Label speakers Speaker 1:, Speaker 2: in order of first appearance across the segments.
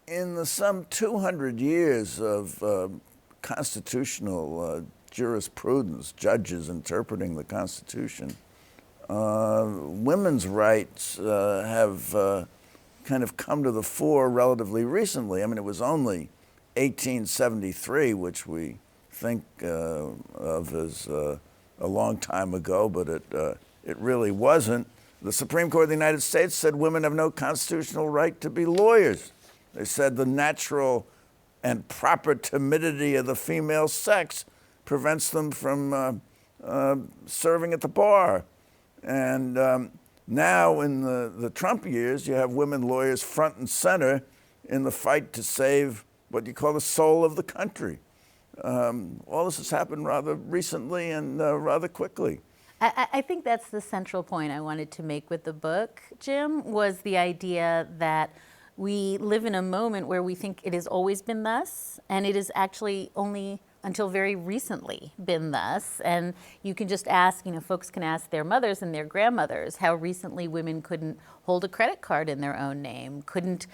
Speaker 1: in the some 200 years of constitutional jurisprudence, judges interpreting the Constitution, women's rights have kind of come to the fore relatively recently. I mean, it was only 1873, which we think of as a long time ago, but it really wasn't. The Supreme Court of the United States said women have no constitutional right to be lawyers. They said the natural and proper timidity of the female sex prevents them from serving at the bar. And now in the Trump years, you have women lawyers front and center in the fight to save what you call the soul of the country. All this has happened rather recently and rather quickly.
Speaker 2: I think that's the central point I wanted to make with the book, Jim, was the idea that we live in a moment where we think it has always been thus, and it is actually only until very recently been thus. And you can just ask, folks can ask their mothers and their grandmothers how recently women couldn't hold a credit card in their own name, couldn't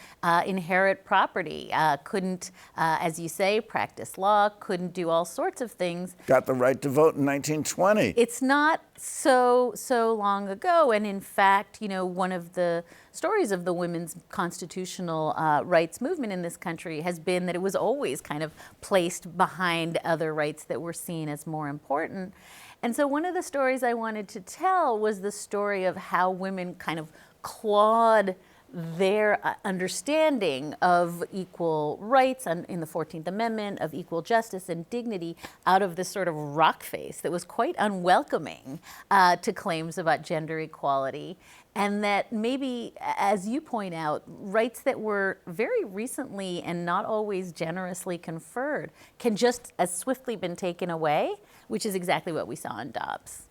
Speaker 2: inherit property, couldn't, as you say, practice law, couldn't do all sorts of things.
Speaker 1: Got the right to vote in 1920.
Speaker 2: It's not so long ago. And in fact, one of the stories of the women's constitutional rights movement in this country has been that it was always kind of placed behind other rights that were seen as more important. And so one of the stories I wanted to tell was the story of how women kind of clawed their understanding of equal rights in the 14th Amendment, of equal justice and dignity, out of this sort of rock face that was quite unwelcoming to claims about gender equality. And that maybe, as you point out, rights that were very recently and not always generously conferred can just as swiftly been taken away, which is exactly what we saw in Dobbs.